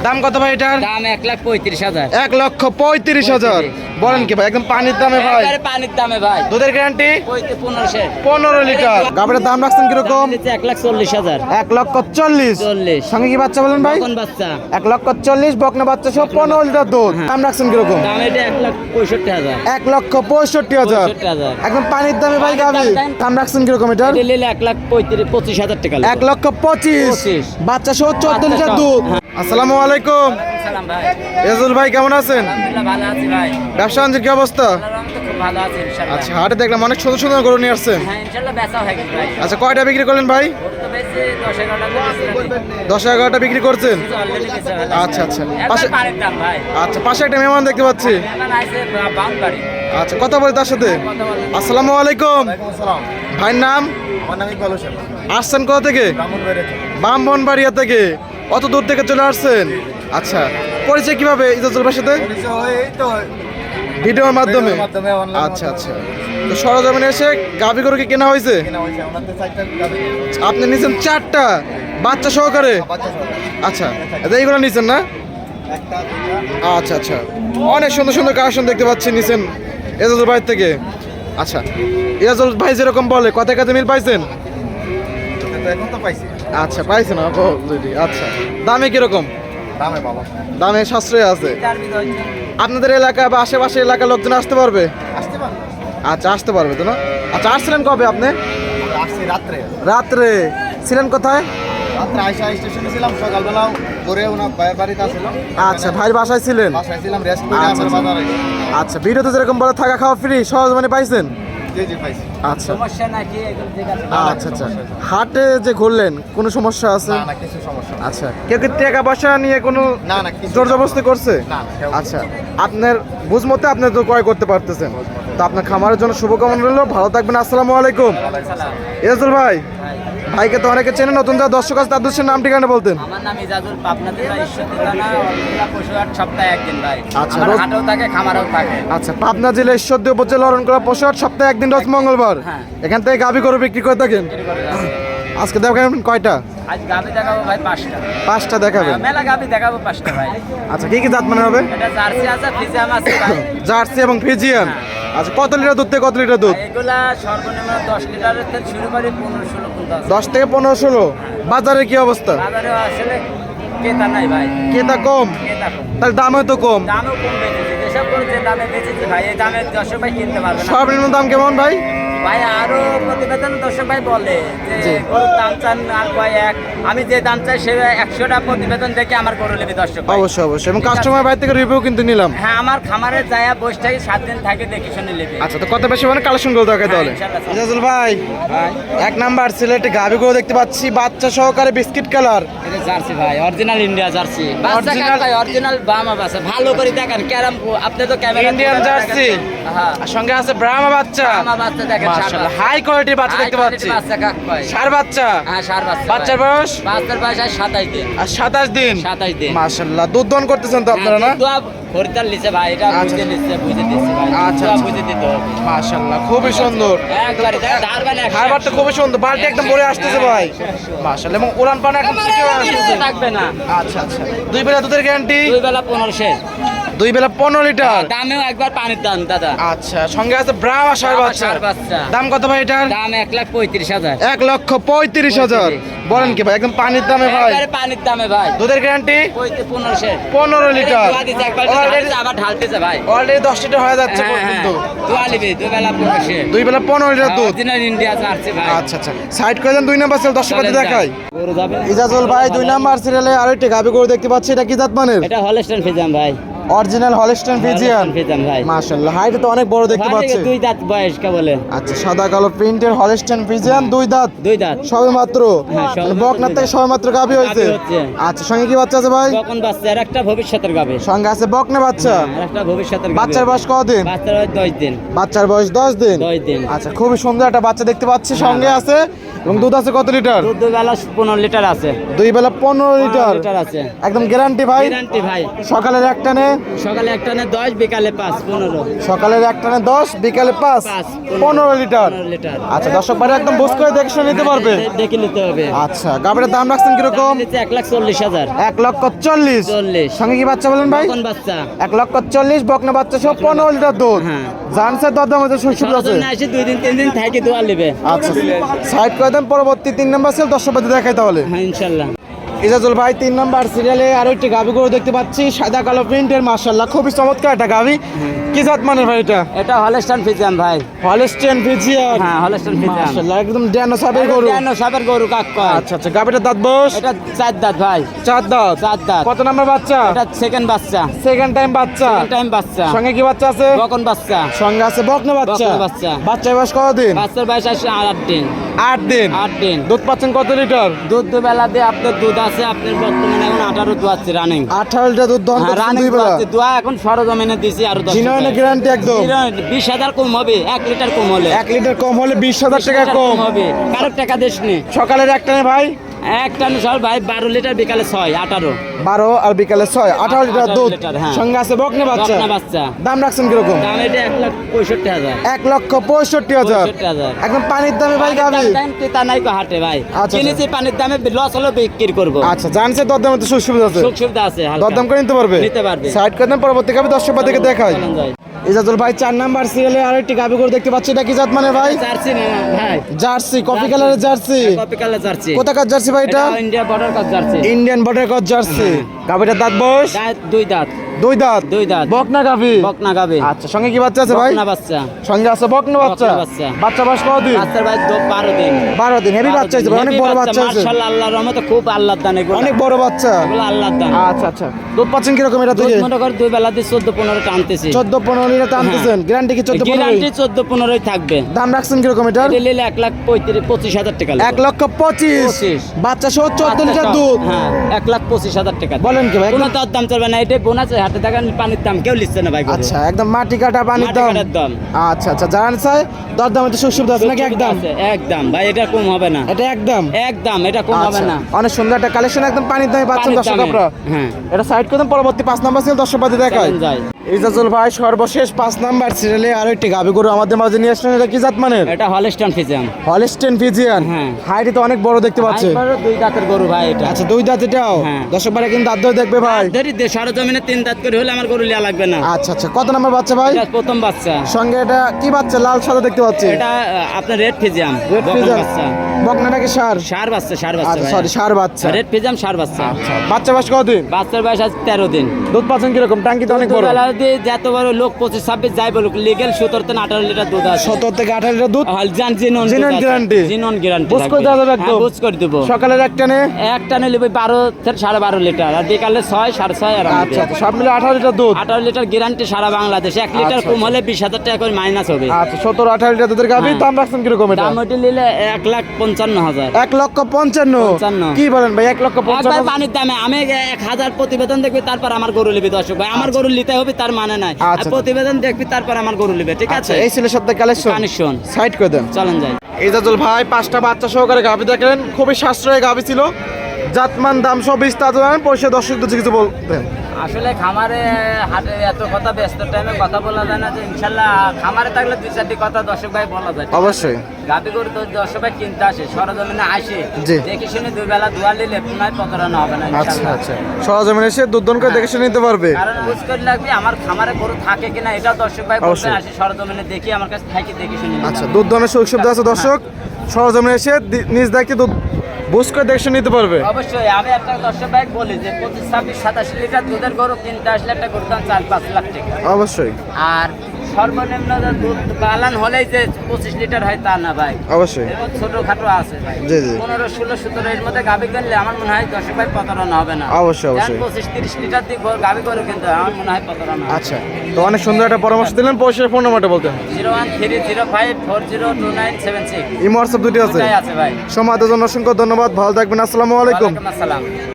দাম কত ভাই এটার? দাম 1,35,000। 1,35,000 বলেন কি ভাই, একদম পানির দামে ভাই? একবারে পানির দামে ভাই। দুধের গ্যারান্টি 1500। 15 লিটার। গাভীর দাম রাখছেন কিরকম? 1,40,000। 1,40,000 সঙ্গে কি বাচ্চা বলেন ভাই? কোন বাচ্চা? 1,40,000 বকনা বাচ্চা সহ 15 লিটার দুধ। দাম রাখছেন কিরকম? দাম এটা 1,65,000। 1,65,000 65,000। একদম পানির দামে ভাই গাভী। দাম রাখছেন কিরকম এটার? এটা নিলে 1,25,000 টাকা। 1,25,000 বাচ্চা সহ 14 লিটার দুধ। আসসালামু আলাইকুম সালাম ভাই। রেজুল ভাই, কেমন আছেন? আলহামদুলিল্লাহ ভালো আছি ভাই। ব্যবসা বাণিজ্যের কি অবস্থা? আল্লাহর রহমতে খুব ভালো আছি ইনশাআল্লাহ। আচ্ছা, হাটে দেখলাম অনেক সুন্দর সুন্দর গরু নিয়ে আসছেন। হ্যাঁ ইনশাআল্লাহ বেচা হয়ে গেছে ভাই। আচ্ছা, কয়টা বিক্রি করলেন ভাই? তো বেশি 10-11টা বেচছি। 10-11টা বিক্রি করছেন? অলরেডি বেচা হয়ে গেছে। আচ্ছা আচ্ছা, পাশে পানির দাম ভাই। আচ্ছা, পাশে একটা মেহমান দেখতে পাচ্ছি। মেহমান আইছে বাউন্ডারি। আচ্ছা, কথা বলি তার সাথে। কথা বলেন। আসসালামু আলাইকুম। ভাইয়ের নাম? আমার নাম ইকবাল হোসেন, আসছেন কোথা থেকে? ব্রাহ্মণবাড়িয়া থেকে। ব্রাহ্মণবাড়িয়া থেকে? অত দূর থেকে চলে আসছেন? আচ্ছা, পরিচয় কিভাবে ইজাজুল ভাইয়ের সাথে? এই তো ভিডিওর মাধ্যমে? ভিডিওর মাধ্যমে, online আচ্ছা আচ্ছা, তো সরজমিনে এসে গাভী গরু কি কেনা হয়েছে? কেনা হয়েছে, ওনাদের চারটা গাভী, আপনি নিছেন 4টা বাচ্চা সহকারে? বাচ্চা সহ। আচ্ছা, এইগুলো নিছেন না? একটা, দুইটা, আচ্ছা আচ্ছা, অনেক সুন্দর সুন্দর কালেকশন দেখতে পাচ্ছি নিছেন এজাজুল ভাই থেকে। আচ্ছা, এজাজুল ভাই যেরকম বলে কথা কাজে মিল পাইছেন? তো এখন তো পাইছি। আচ্ছা, পাইছেন অলরেডি। আচ্ছা, দামে কিরকম? দামে ভালো, দামে সাশ্রয় আছে? চারবি ধরছে। আপনাদের এলাকা বা আশেপাশের এলাকার লোকজন আসতে পারবে? আসতে পারবে? আচ্ছা, আসতে পারবে তো না? আচ্ছা, আসছিলেন কবে আপনি? আসছি রাত্রে। রাত্রে ছিলেন কোথায়? রাত্রে আইসা স্টেশনে ছিলাম, সকালবেলাও করে ওনার ভাইয়ের বাড়িতে আসছিলাম। আচ্ছা, ভাই বাসায় ছিলেন? বাসায় ছিলাম, রেস্ট করে আচ্ছা, আবার বাজারে। আচ্ছা, ভিডিওতে যেরকম বলে থাকা খাওয়া ফ্রি, সহজ মানে পাইছেন? জি জি পাইছি। আচ্ছা সমস্যা নাকি এগুলো ঠিক আছে? আচ্ছা আচ্ছা, হাটে যে ঘুরলেন কোনো সমস্যা আছে? না না, কিছু সমস্যা না। আচ্ছা, কেউ কি টাকা পয়সা নিয়ে কোনো না না, কিছু জোর জবরদস্তি করছে? না, কেউ- আচ্ছা, আপনার বুঝ মতে আপনি তো ক্রয় করতে পারতেছেন, তো আপনার খামারের জন্য শুভকামনা রইল, ভালো থাকবেন। আসসালামু আলাইকুম। সালাম ইজাজুল ভাই, ভাই। ভাইকে তো অনেকে চেনে, নতুন যারা দর্শক আছে তাদের নাম ঠিকানা বলতেন। আমার নাম ইজাজুল, পাবনা জেলা ঈশ্বরদী থানা, অরণকুলা পশুহাট, সপ্তাহে একদিন ভাই। আচ্ছা, আমার রোজ- হাটেও থাকে, খামারেও থাকে। আচ্ছা, পাবনা জেলা ঈশ্বরদী উপজেলা অরণকুলা পশুহাট, সপ্তাহে একদিন রোজ মঙ্গলবার। হ্যাঁ। এখান থেকে গাভী গরু বিক্রি করে থাকেন। আজকে দেখাবেন কয়টা? আজ গাভি দেখাবো ভাই 5টা। 5টা দেখাবেন? মেলা গাভি দেখাবো 5টা ভাই। আচ্ছা, কি কি জাত মানে হবে? এটা জার্সি আছে, ফ্রিজিয়াম আছে ভাই। জার্সি এবং ফিজিয়ান। আচ্ছা, কত লিটার দুধ থেকে কত লিটার দুধ? এগুলা সর্বনিম্ন 10 লিটারের থেকে শুরু করে 15-16 পর্যন্ত আছে। 10 থেকে 15-16। বাজারে কি অবস্থা? বাজারে আসলে ক্রেতা নাই ভাই, ক্রেতা কম? ক্রেতা কম। তাহলে দামও তো কম। দামও কম বেঁচেছে, যেসব করে যে দামে বেঁচেছে ভাই, এই দামে দর্শক ভাই কিনতে পারবে না সর্বনিম্ন দাম কেমন ভাই? ভাই। আরো প্রতিবেদন দর্শক ভাই বলে জি। যে গরুর দাম চান আর কয় এক, আমি যে দাম চাই সে 100টা প্রতিবেদন দেখে আমার গরু নেবে দর্শক ভাই। অবশ্যই অবশ্যই, এবং কাস্টমার ভাই থেকে রিভিউ কিন্তু নিলাম। হ্যাঁ, আমার খামারে যায় বসে থাকি, 7 দিন থাকে, দেখে শুনে নেবে। আচ্ছা, তো কত বেশি মানে কালেকশন গুলো দেখাই তাহলে। ইনশাআল্লাহ। ইজাজুল ভাই, ভাই এক নাম্বার সিলেটে গাভী গরু দেখতে পাচ্ছি, বাচ্চা সহকারে বিস্কিট কালার। এটা জার্সি ভাই, অরিজিনাল ইন্ডিয়া জার্সি। বাচ্চা Original- ভাই, অরিজিনাল বামা বাচ্চা, ভালো করে দেখেন ক্যারাম, আপনি তো ক্যামেরা ইন্ডিয়ান জার্সি, হ্যাঁ, আর সঙ্গে আছে ব্রাহ্মা বাচ্চা। বামা বাচ্চা দেখেন, মাশাআল্লাহ, হাই কোয়ালিটির বাচ্চা দেখতে পাচ্ছি। বাচ্চা কাক ভাই। ষাঁড় বাচ্চা? হ্যাঁ, ষাঁড় বাচ্চা। বাচ্চার বয়স? বাচ্চার বয়স আর 27 দিন। আর 27 দিন। 27 দিন। মাশাআল্লাহ, দুধ দহন করতেছেন তো আপনারা না? খরিদার লিছে ভাই, এটা আচ্ছা। বুঝে লিছে, বুঝে দিচ্ছে ভাই। আচ্ছা, দোয়া আচ্ছা। বুঝে দিতে হবে। মাশাআল্লাহ, খুবই সুন্দর। একবারে দেখেন, ধারবান একশো। হারবারটা খুবই সুন্দর, বালতি একদম ভরে আসতেছে ভাই। মাশাআল্লাহ, এবং উড়ান পানা একদম চিটে আসতেছে। থাকবে না। আচ্ছা আচ্ছা, দুই বেলা দুধের গ্যারান্টি? 2 বেলা 1500। 2 বেলা 15 লিটার। দামেও একবার পানির দাম দাদা। আচ্ছা, সঙ্গে আছে ব্রাহ্মা ষাঁড় বাচ্চা। ষাঁড় বাচ্চা। দাম কত ভাই এটার? দাম 1,35,000। 1,35,000 বলেন কি ভাই, একদম পানির দামে ভাই? একবারে পানির দামে ভাই। দুধের গ্যারান্টি 1500। 15 লিটার। দোয়া দিছে, একবার ঢালতেছে, আবার ঢালতেছে ভাই। অলরেডি 10 লিটার হয়ে যাচ্ছে হ্যাঁ, হ্যাঁ। কিন্তু। দোয়া নিবি, 2 বেলা 1500। 2 বেলা 15 লিটার দুধ। অরিজিনাল ইন্ডিয়া জার্সি ভাই। আচ্ছা আচ্ছা, সাইড করে দেন, 2 নাম্বার সেল দর্শক চলেন দেখাই। গরু যাবে। ইজাজুল ভাই, 2 নাম্বার সিরিয়ালে আরেকটি গাভী গরু দেখতে পাচ্ছি, এটা কি জাত মানের? এটা হলস্টাইন ফ্রিজিয়ান ভাই। Original Holstein Friesian. ফ্রিজিয়ান ভাই। মাশাআল্লাহ, হাইটে তো অনেক বড় দেখতে পাচ্ছি। 2 দাঁত বয়স কে বলে। আচ্ছা, সাদা কালো প্রিন্টের হলস্টাইন ফ্রিজিয়ান, 2 দাঁত। 2 দাঁত। সবে মাত্র? হ্যাঁ, সবে মাত্র বকনার থেকে সবে মাত্র গাভী হয়েছে? গাভী হচ্ছে। আচ্ছা, সঙ্গে কি বাচ্চা আছে ভাই? কখন বাচ্চা, আর একটা ভবিষ্যতের গাবে। সঙ্গে আছে বকনা বাচ্চা। আর একটা ভবিষ্যতের গাবে। বাচ্চার বয়স কতদিন? বাচ্চার বয়স 10 দিন। বাচ্চার বয়স 10 দিন। 10 দিন। আচ্ছা, খুবই সুন্দর একটা বাচ্চা দেখতে পাচ্ছি, সঙ্গে আছে, এবং দুধ আছে কত লিটার? দুধ বেলা 15 লিটার আছে। 2 বেলা 15 লিটার। লিটার আছে। একদম গ্যারান্টি ভাই? গ্যারান্টি ভাই। সকালের একটানে সকালে 1 বিকালে 5-15। সকালের 1 বিকালে 15 লিটার। 15 লিটার। আচ্ছা দর্শক ভাই একদম বুঝ করে দেখে শুনে নিতে পারবে। দেখে নিতে হবে। আচ্ছা গাবিটার দাম রাখছেন কিরকম? 1,40,000। 1,40,000 সঙ্গে কি বাচ্চা বলেন ভাই? কোন বাচ্চা? 1,40,000 বকনা বাচ্চা সহ 15 লিটার দুধ। হ্যাঁ। জানছে দরদাম মধ্যে সুযোগ আছে। সরজমিনে আসে 2 দিন 3 দিন থাকি দোয়া নেবে। আচ্ছা সাইড করে দেন, পরবর্তী 3 নাম্বার সেল দর্শক ভাই দেখাই তাহলে। হ্যাঁ ইনশাআল্লাহ। ইজাজুল ভাই 3 নাম্বার সিরিয়ালে আরো একটি গাভি গরু দেখতে পাচ্ছি, সাদা কালো প্রিন্টের, মাশাআল্লাহ খুবই চমৎকার একটা গাভি। কি জাত মানের ভাই এটা? এটা হলস্টাইন ফ্রিজিয়ান ভাই। Holstein Friesian. হ্যাঁ হলস্টাইন ফ্রিজিয়ান। মাশাআল্লাহ একদম ডানোসারের গরু। সাবের গরু কাক কয়। আচ্ছা আচ্ছা গাভিটার দাঁত বয়স? এটা 4 দাঁত ভাই। 4 দাঁত। 4 দাঁত। কত নাম্বার বাচ্চা? এটা সেকেন্ড বাচ্চা। সেকেন্ড টাইম বাচ্চা। সেকেন্ড টাইম বাচ্চা। সঙ্গে কি বাচ্চা আছে? বকন বাচ্চা। সঙ্গে আছে বকনা বাচ্চা। বকনা বাচ্চা। বাচ্চার বয়স কতদিন? বাচ্চার বয়স আছে 8 দিন। 8 দিন। 8 দিন। দুধ পাচ্ছেন কত লিটার? দুধ বেলা দিয়ে আপনার দুধ আছে আপনার বর্তমানে এখন 18 দোয়াচ্ছে রানিং। 18 লিটার দুধ দহন করছেন রানিং দুই বেলা। দোয়া এখন সরজমিনে দিছি আরো 10। জিনোয়ের গ্যারান্টি একদম। 20,000 কম হবে, 1 লিটার কম হলে। 1 লিটার কম হলে 20,000 টাকা কম হবে। কারো টাকা দিস নি। সকালের একটানে ভাই একটা সর ভাই 12 লিটার বিকালে 6 18। 12 আর বিকালে 6 18 লিটার 18 দুধ। লিটার, হ্যাঁ। সঙ্গে আছে বকনা বাচ্চা। বকনা বাচ্চা। দাম রাখছেন কিরকম? দাম এটা 1,65,000। 1,65,000 65,000। একদম পানির দামে ভাই গাবি। তা নাই কো হাটে ভাই। আচ্ছা, কিনেছি পানির দামে লস হলো বিক্রি করব। আচ্ছা জানছে দরদামে তো সুবিধা আছে। সুখ সুবিধা আছে হালকা। দরদাম করে নিতে পারবে। নিতে পারবে। সাইড করে দেন, পরবর্তী গাবি দর্শক থেকে দেখাই। চলেন যাই। ইজাজুল ভাই 4 নাম্বার সিরিয়ালে আরেকটি গাবি গরু দেখতে পাচ্ছি, এটা কি জাত মানে ভাই? জার্সি না ভাই। জার্সি, কপি কালারের জার্সি। Coffee colour jersey. কোথাকার জার্সি ভাই এটা? এটা ইন্ডিয়া বর্ডার কাজ jersey. Indian border cross jersey. গাবিটার দাঁত বয়স? গায়ে 2 দাঁত। 2 দাঁত। 2 দাঁত। বকনা গাবি। বকনা গাবে। আচ্ছা সঙ্গে কি বাচ্চা আছে ভাই? বকনা বাচ্চা। সঙ্গে আছে বকনা বাচ্চা। বকনা বাচ্চা। বাচ্চা বয়স কতদিন? বাচ্চার ভাই 12 দিন। 12 দিন। হেভি বাচ্চা আছে ভাই, অনেক বড় বাচ্চা আছে। মাশাআল্লাহ আল্লাহর রহমতে খুব আল্লাহর দান এগুলো। অনেক বড় বাচ্চা। এগুলো আল্লাহর দান। আচ্ছা আচ্ছা দুধ পাচ্ছেন কিরকম এটা থেকে? দুধ মনে কর 2 বেলা দিয়ে 14-15 টানতেছি। 14-15 লিটার টানতেছেন। গ্যারান্টি কি 14-15? গ্যারান্টি 14-15 থাকবে। দাম রাখছেন কিরকম এটা? এটা নিলে 1,25,000 টাকা লাগবে। 1,25,000 বাচ্চা সহ 14 লিটার দুধ। হ্যাঁ 1,25,000 টাকা। বলেন কি ভাই? কোনো তার দাম চলবে না, এটা বোনাস হাটে দেখেন পানির দাম কেউ লিখছে না ভাই। আচ্ছা একদম মাটি কাটা পানির মাটি দাম। কাটার দাম। আচ্ছা আচ্ছা জানেন স্যার দরদামে তো সুবিধা আছে নাকি? একদম একদম ভাই, এটা কম হবে না। এটা একদম একদম এটা কম হবে আচ্ছা, না। অনেক সুন্দর একটা কালেকশন, একদম পানির দামে পাচ্ছেন পানির দর্শক দামে। আপনারা। হ্যাঁ। এটা সাইড করে দেন, পরবর্তী 5 নাম্বার সিরিয়াল দর্শক দেখায়। চলেন যাই। ইজাজুল ভাই সর্বশেষ 5 নাম্বার সিরিয়ালে আরো একটি গাবি গরু আমাদের মাঝে নিয়ে আসলেন, এটা কি জাত মানের? এটা হলস্টাইন ফ্রিজিয়ান। Holstein Friesian. হ্যাঁ। হাইটে তো অনেক বড় দেখতে পাচ্ছে। একবারে 2 দাঁতের গরু ভাই এটা। আচ্ছা 2 দাঁত এটাও। হ্যাঁ। দর্শক ভাই কিন্তু দাঁত ধরে দেখবে ভাই। ধরি দে সরজমিনে 3 দাঁত করে হলে আমার গরু লিয়া লাগবে না। আচ্ছা আচ্ছা কত নাম্বার বাচ্চা ভাই? এটা প্রথম বাচ্চা। সঙ্গে এটা কি বাচ্চা? লাল সাদা দেখতে পাচ্ছি। এটা আপনার রেড ফিজিয়াম। Red Friesian. বাচ্চা। বকনাটা কি সার? সার বাচ্চা আচ্ছা ভাই। সরি সার বাচ্চা। রেড ফিজিয়াম সার বাচ্চা। বাচ্চা বয়স কতদিন? বাচ্চার বয়স আজ 13 দিন। দুধ পাচ্ছেন কিরকম? টাঙ্কি তো অনেক বড়। দুবেলা দিয়ে যত বড় লোক 25-26 যাই বলুক লিগেল 17 থেকে 18 লিটার দুধ আছে। 17 থেকে 18 লিটার দুধ। জান জিনন জিনন guarantee? জিনন গ্যারান্টি। বুঝ করে দেওয়া যাবে একদম? বুঝ করে দেব। সকালের একটানে একটা নিলে 12 থেকে 12.5 লিটার আর বিকালে 6 6.5 আর আচ্ছা আচ্ছা সব মিলে 18 লিটার দুধ। 18 লিটার গ্যারান্টি সারা বাংলাদেশে। 1 লিটার আচ্ছা, কম হলে 20,000 টাকা করে মাইনাস হবে। আচ্ছা 17 18 লিটার দুধের গাভি। হ্যাঁ। দাম রাখছেন কিরকম এটা? দাম ওইটা নিলে 1,55,000। 1,55,000 কি বলেন ভাই? একবার 1,55,000 পানির দামে আমি 1000 প্রতিবেদন দেখবি তারপর আমার গরু নিবি দর্শক ভাই। আমার গরু নিতে হবে তার মানে নাই। আর আচ্ছা। প্রতিবেদন দেখবি তারপর আমার গরু নিবে, ঠিক আচ্ছা আছে? এই ছিল সত্যি কালেকশন। কানেকশন। সাইড করে দেন। চলেন যাই। ইজাজুল ভাই 5টা বাচ্চা সহকারে গাভি দেখলেন, খুবই সাশ্রয়ী গাভি ছিল। জাতমান দাম সব বিস্তারিত জানেন, পরিষদ দর্শকদের কিছু বলবেন। আসলে খামারে হাটে এত কথা ব্যস্ত টাইমে কথা বলা যায় না, যে ইনশাল্লাহ খামারে থাকলে 2-4টি কথা দর্শক ভাই বলা যায়। অবশ্যই গাভি গরু তো দর্শক ভাই কিনতে আসে, সরজমিনে আসে, জি। দেখে শুনে 2 বেলা দোয়া নিলে পুনরায় প্রতারণা হবে না আচ্ছা ইনশাল্লাহ। আচ্ছা সরজমিনে এসে দুধ দন করে দেখে শুনে নিতে পারবে। কারণ বুঝ করে লাগবে আমার খামারে গরু থাকে কিনা এটা দর্শক ভাই বলতে অবশ্যই। আসে, সরজমিনে দেখি আমার কাছে থাকি দেখে শুনে নিতে আচ্ছা হবে। দুধ দনের সুযোগ সুবিধা আছে দর্শক, সরজমিনে এসে নিজ দায়িত্বে দুধ বুঝ করে দেখে শুনে নিতে পারবে। অবশ্যই আমি একটা দর্শক ভাই বলি যে 25-26-27 লিটার দুধের গরু কিনতে আসলে একটা গরুর দাম 4-5 লাখ টাকা। অবশ্যই আর সর্বনিম্ন যে দুধ পালন হলেই যে 25 লিটার হয় তা না ভাই। অবশ্যই এর মধ্যে ছোটখাটো আছে ভাই। জি, জি। 15-16-17 এর মধ্যে গাভি কিনলে আমার মনে হয় দর্শক ভাই প্রতারণা হবে না। অবশ্যই, অবশ্যই। 25-30 লিটার দিয়ে গাভি গরু কিনতে হয়, আমার মনে হয় প্রতারণা হবে। আচ্ছা তো অনেক সুন্দর একটা পরামর্শ দিলেন। পরিষের ফোন নাম্বারটা বলতেন। 01305402976 ইমো হোয়াটসঅ্যাপ দুটি আছে। দুটাই আছে ভাই। সময় দেওয়ার জন্য অসংখ্য ধন্যবাদ। ভালো থাকবেন। আসসালামু আলাইকুম। ওয়ালাইকুম আসসালাম।